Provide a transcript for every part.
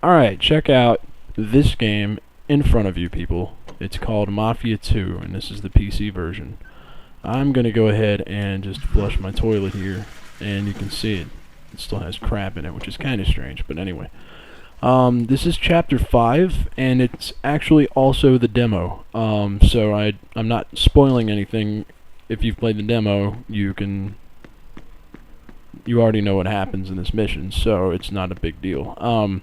Alright, check out this game in front of you, people. It's called Mafia 2, and this is the PC version. I'm going to go ahead and just flush my toilet here, and you can see it. It still has crap in it, which is kind of strange, but anyway. This is Chapter 5, and it's actually also the demo. So I'm not spoiling anything. If you've played the demo, you already know what happens in this mission, so it's not a big deal.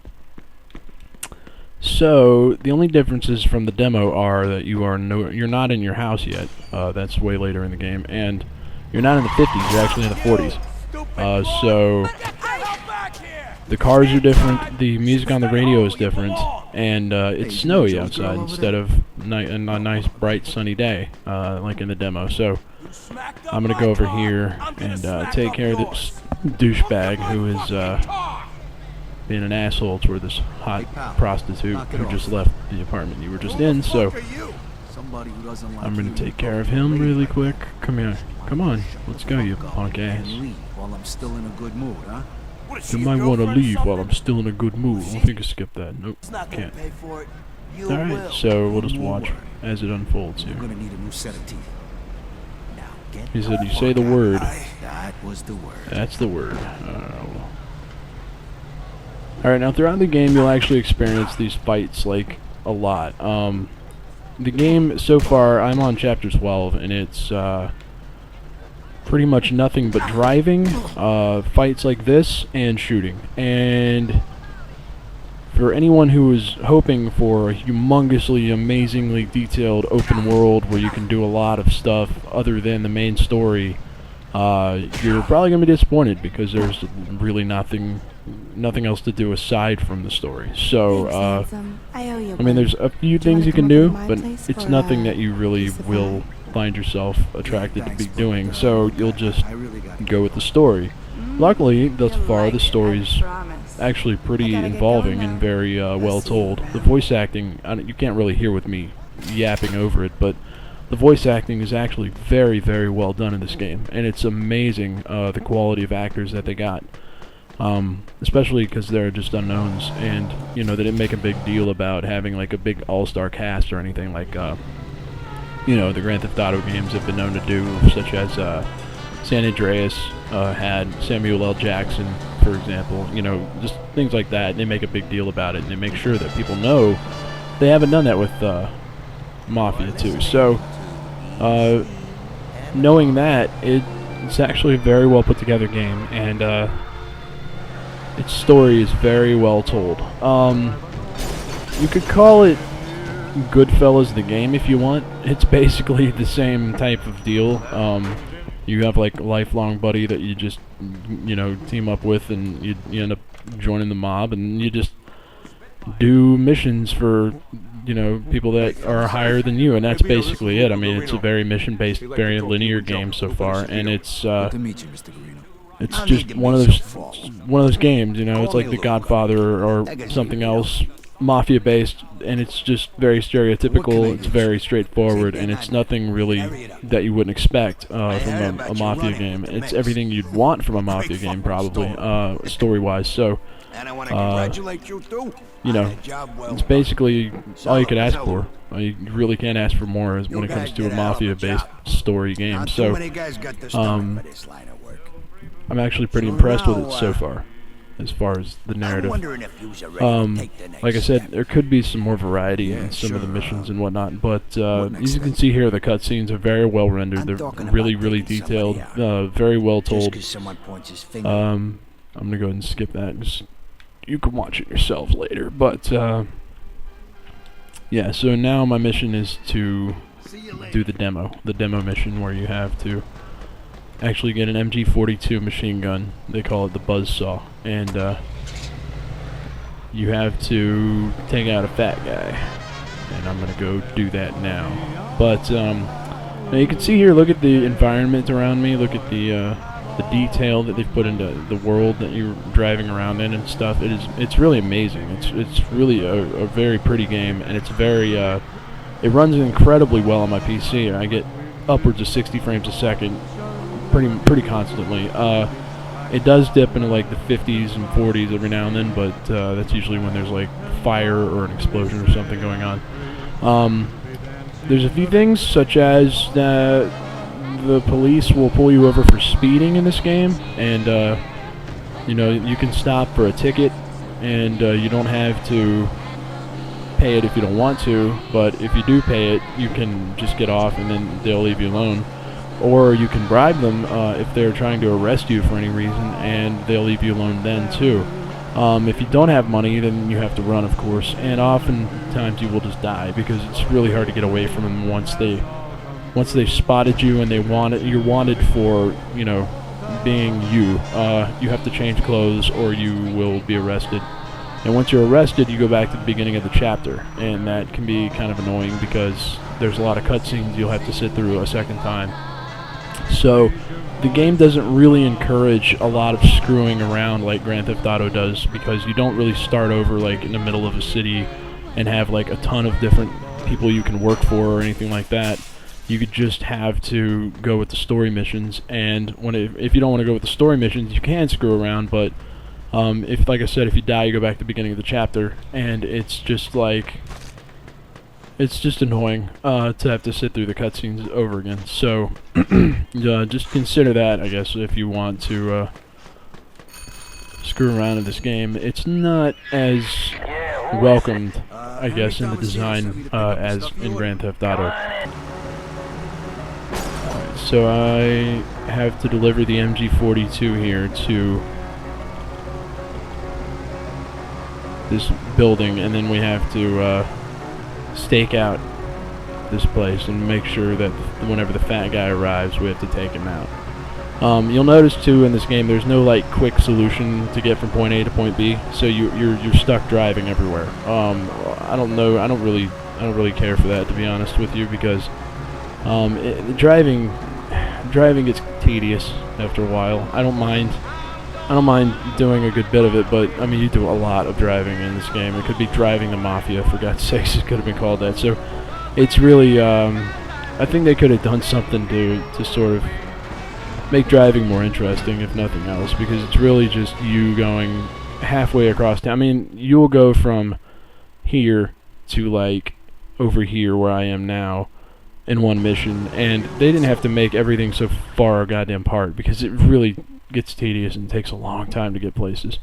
So the only differences from the demo are that you're not in your house yet. That's way later in the game, and you're not in the 50s. You're actually in the 40s. So the cars are different. The music on the radio is different, and it's snowy outside instead of a nice bright sunny day like in the demo. So I'm gonna go over here and take care of this douchebag who is being an asshole toward this hot prostitute who just left the apartment you were just in, so I'm gonna take care of him really quick. Come here. Come on. Let's go, you punk ass. You might want to leave while I'm still in a good mood. I think I skipped that. Nope, can't. Alright, so we'll just watch as it unfolds here. He said, you say the word. That's the word. Alright, now throughout the game you'll actually experience these fights, like, a lot. The game, so far, I'm on Chapter 12, and it's, pretty much nothing but driving, fights like this, and shooting. And for anyone who is hoping for a humongously, amazingly detailed open world where you can do a lot of stuff other than the main story, you're probably going to be disappointed because there's really nothing else to do aside from the story. So, I mean, there's a few things you can do, but it's nothing that you really will find yourself attracted to be doing, so you'll just go with the story. Luckily, thus far, the story's actually pretty involving and very well told. The voice acting, you can't really hear with me yapping over it, but the voice acting is actually very, very well done in this game, and it's amazing the quality of actors that they got. Especially because they're just unknowns, and you know they didn't make a big deal about having like a big all-star cast or anything like you know the Grand Theft Auto games have been known to do, such as San Andreas had Samuel L. Jackson, for example. You know, just things like that. They make a big deal about it, and they make sure that people know. They haven't done that with Mafia 2. So, knowing that, it's actually a very well put together game, and its story is very well told. You could call it Goodfellas the game if you want. It's basically the same type of deal. You have like a lifelong buddy that you just, you know, team up with, and you end up joining the mob, and you just do missions for, you know, people that are higher than you, and that's basically it. I mean, it's a very mission-based, very linear game so far, and it's just one of those games, you know. It's like The Godfather or something else, Mafia-based, and it's just very stereotypical. It's very straightforward, and it's nothing really that you wouldn't expect from a Mafia game. It's everything you'd want from a Mafia game, probably, story-wise. So, you know, it's basically all you could ask for. You really can't ask for more when it comes to a Mafia-based story game. So, I'm actually pretty impressed with it so far, as as the narrative. Like I said, there could be some more variety in some of the missions and whatnot, but as you can see here, the cutscenes are very well rendered. They're really, really detailed, very well told. I'm gonna go ahead and skip that. You can watch it yourselves later, but yeah. So now my mission is to do the demo mission, where you have to actually get an MG42 machine gun. They call it the Buzzsaw, and you have to take out a fat guy, and I'm gonna go do that now. But now you can see here, look at the environment around me, look at the detail that they've put into the world that you're driving around in and stuff. It's really amazing. It's really a very pretty game, and it's very it runs incredibly well on my PC. I get upwards of 60 frames a second pretty constantly. It does dip into like the 50s and 40s every now and then, but that's usually when there's like fire or an explosion or something going on. There's a few things, such as that the police will pull you over for speeding in this game, and you know, you can stop for a ticket, and you don't have to pay it if you don't want to, but if you do pay it, you can just get off and then they'll leave you alone. Or you can bribe them if they're trying to arrest you for any reason, and they'll leave you alone then too. If you don't have money, then you have to run, of course, and oftentimes you will just die because it's really hard to get away from them once they've spotted you and you're wanted for, you know, being you. You have to change clothes or you will be arrested. And once you're arrested, you go back to the beginning of the chapter, and that can be kind of annoying because there's a lot of cutscenes you'll have to sit through a second time. So the game doesn't really encourage a lot of screwing around like Grand Theft Auto does, because you don't really start over like in the middle of a city and have like a ton of different people you can work for or anything like that. You could just have to go with the story missions, and if you don't want to go with the story missions, you can screw around, but if, like I said, if you die, you go back to the beginning of the chapter, and it's just like, it's just annoying to have to sit through the cutscenes over again. So just consider that, I guess, if you want to screw around in this game. It's not as welcomed, I guess, in the design as in Grand Theft Auto. Alright, so I have to deliver the MG42 here to this building, and then we have to stake out this place and make sure that whenever the fat guy arrives, we have to take him out. You'll notice too in this game there's no like quick solution to get from point A to point B, so you're stuck driving everywhere. I don't know, I don't really care for that, to be honest with you, because driving gets tedious after a while. I don't mind doing a good bit of it, but I mean, you do a lot of driving in this game. It could be driving the Mafia, for God's sakes. It could have been called that. So it's really, I think they could have done something to sort of make driving more interesting, if nothing else, because it's really just you going halfway across town. I mean, you'll go from here to like over here where I am now in one mission, and they didn't have to make everything so far goddamn apart, because it really gets tedious and takes a long time to get places.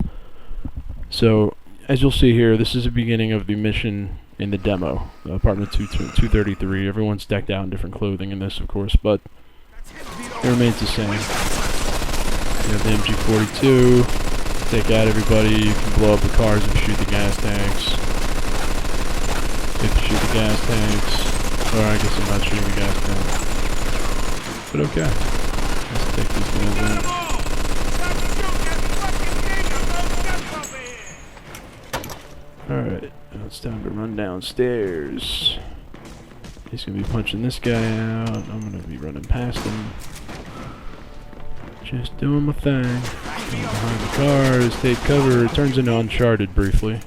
So as you'll see here, this is the beginning of the mission in the demo, apartment 233. Everyone's decked out in different clothing in this, of course, but it remains the same. You have the MG42, take out everybody, you can blow up the cars and shoot the gas tanks. You have to shoot the gas tanks, or I guess I'm not shooting the gas tanks, but okay. Let's take these guys out. Alright, now it's time to run downstairs. He's gonna be punching this guy out. I'm gonna be running past him. Just doing my thing. Going behind the cars, take cover. It turns into Uncharted briefly.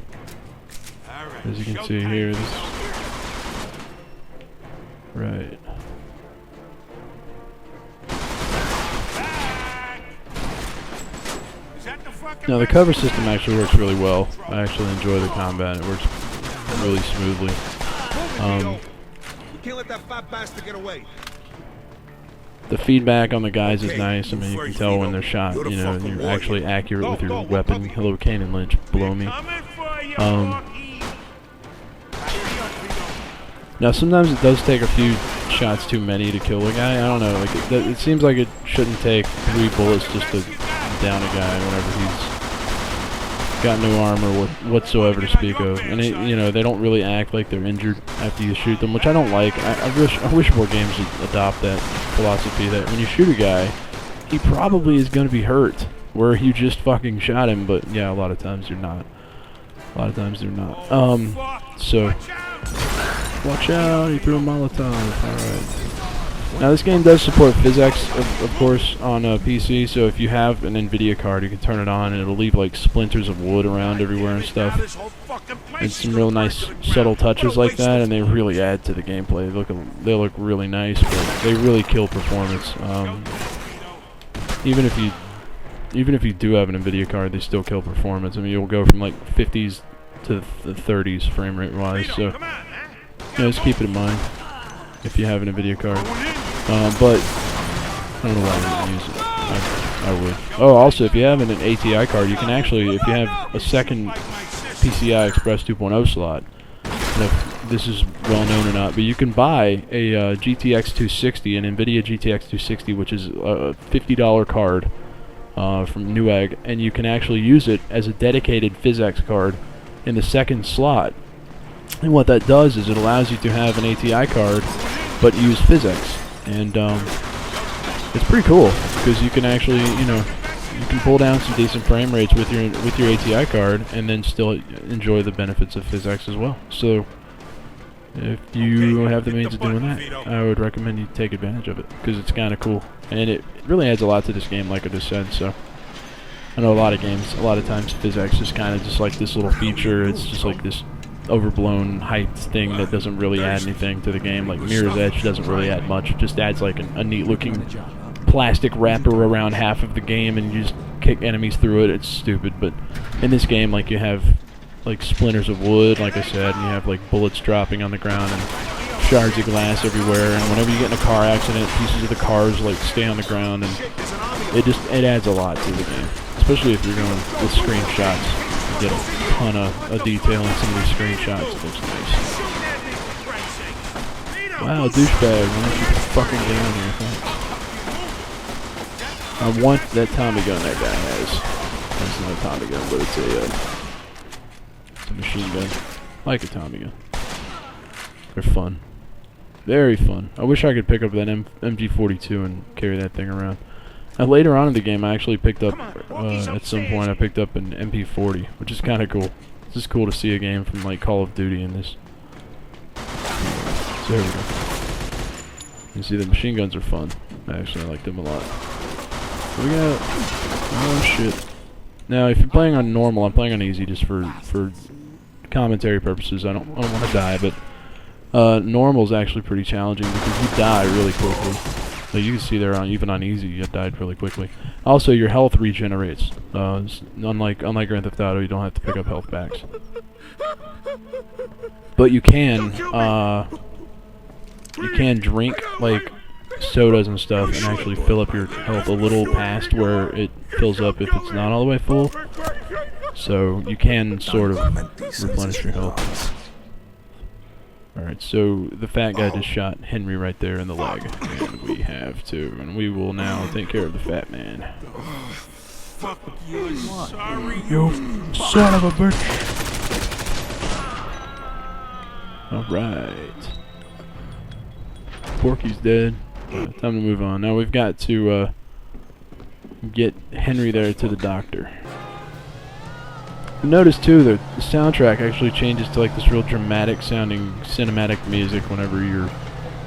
As you can see here, this. Right. Now the cover system actually works really well. I actually enjoy the combat. It works really smoothly. Can't let that fat bastard get away. The feedback on the guys is nice. I mean, you can tell when they're shot. You know, you're actually accurate with your weapon. Hello, Kane and Lynch, below me. Now sometimes it does take a few shots too many to kill a guy. I don't know. Like it seems like it shouldn't take 3 bullets just to down a guy whenever he's got no armor whatsoever to speak of, and you know, they don't really act like they're injured after you shoot them, which I don't like. I wish more games would adopt that philosophy that when you shoot a guy, he probably is going to be hurt, where you just fucking shot him. But yeah, a lot of times you're not. A lot of times they're not. So watch out! He threw a Molotov. All right. Now this game does support physics, of course, on a PC, so if you have an NVIDIA card, you can turn it on and it'll leave like splinters of wood around everywhere and stuff. And some real nice subtle touches like that, and they really add to the gameplay. They look really nice, but they really kill performance. Even if you even if you do have an NVIDIA card, they still kill performance. I mean, you'll go from like 50s to the 30s frame rate wise. So, just keep it in mind if you have an NVIDIA card. But I don't know why I wouldn't use it. I would. Oh, also, if you have an ATI card, you can actually, if you have a second PCI Express 2.0 slot, I don't know if this is well known or not, but you can buy a GTX 260, an NVIDIA GTX 260, which is a $50 card from Newegg, and you can actually use it as a dedicated PhysX card in the second slot. And what that does is it allows you to have an ATI card, but use PhysX. And it's pretty cool because you can actually, you can pull down some decent frame rates with your ATI card, and then still enjoy the benefits of PhysX as well. So, if you have the means of doing that, I would recommend you take advantage of it because it's kind of cool, and it really adds a lot to this game, like I just said. So, I know a lot of games, a lot of times PhysX is kind of just like this little feature. It's just like this overblown hyped thing that doesn't really add anything to the game. Like Mirror's Edge doesn't really add much. It just adds like a neat looking plastic wrapper around half of the game, and you just kick enemies through it. It's stupid, but in this game, like, you have like splinters of wood, like I said, and you have like bullets dropping on the ground and shards of glass everywhere, and whenever you get in a car accident, pieces of the cars like stay on the ground, and it adds a lot to the game, especially if you're going with screenshots. You get a ton of detail in some of these screenshots. It looks nice. Wow, douchebag, why don't you fucking get on here? Thanks. I want that Tommy gun that guy has. It's not a Tommy gun, but it's a machine gun. I like a Tommy gun. They're fun. Very fun. I wish I could pick up that MG42 and carry that thing around. Now, later on in the game, I actually picked up, at some point, I picked up an MP40, which is kind of cool. It's just cool to see a game from, like, Call of Duty in this. So, there we go. You see, the machine guns are fun. I like them a lot. So we got... Oh, shit. Now, if you're playing on normal, I'm playing on easy just for commentary purposes. I don't want to die, but normal is actually pretty challenging because you die really quickly. So you can see there, even on easy, you died really quickly. Also, your health regenerates. Unlike Grand Theft Auto, you don't have to pick up health packs. But you can drink like sodas and stuff and actually fill up your health a little past where it fills up if it's not all the way full. So you can sort of replenish your health. Alright, so the fat guy just shot Henry right there in the leg, and we have to, and we will now take care of the fat man. Fuck you, sorry. You son of a bitch! Alright. Porky's dead. Time to move on. Now we've got to get Henry there to the doctor. Notice too that the soundtrack actually changes to like this real dramatic sounding cinematic music whenever you're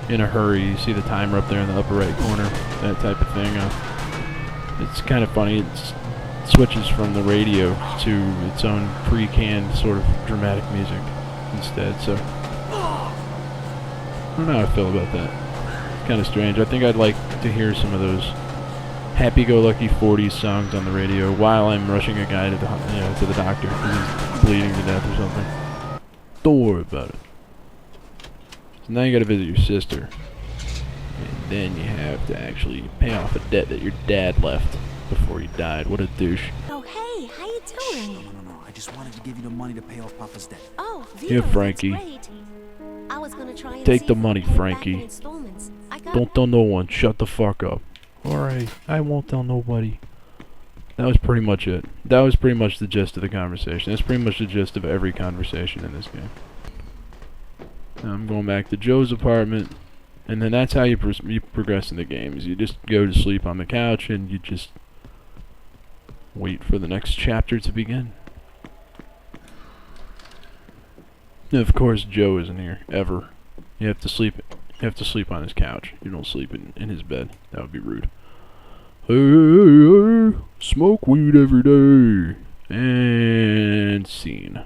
in a hurry. You see the timer up there in the upper right corner, that type of thing. It's kind of funny. It switches from the radio to its own pre-canned sort of dramatic music instead. So I don't know how I feel about that. It's kind of strange. I think I'd like to hear some of those happy-go-lucky 40s songs on the radio while I'm rushing a guy to the doctor because he's bleeding to death or something. Don't worry about it. So now you gotta visit your sister. And then you have to actually pay off a debt that your dad left before he died. What a douche. Oh, hey, how you doing? No. I just wanted to give you the money to pay off Papa's debt. Oh, Yeah, Frankie. that's great. I was gonna try and Take see the if I money, could pay it back in Frankie. installments. I got Don't tell no one. Shut the fuck up. Alright, I won't tell nobody. That was pretty much it. That was pretty much the gist of the conversation. That's pretty much the gist of every conversation in this game. Now I'm going back to Joe's apartment, and then that's how you progress in the game. Is you just go to sleep on the couch, and you just wait for the next chapter to begin. And of course, Joe isn't here, ever. You have to sleep on his couch. You don't sleep in his bed. That would be rude. Hey, smoke weed every day. And scene.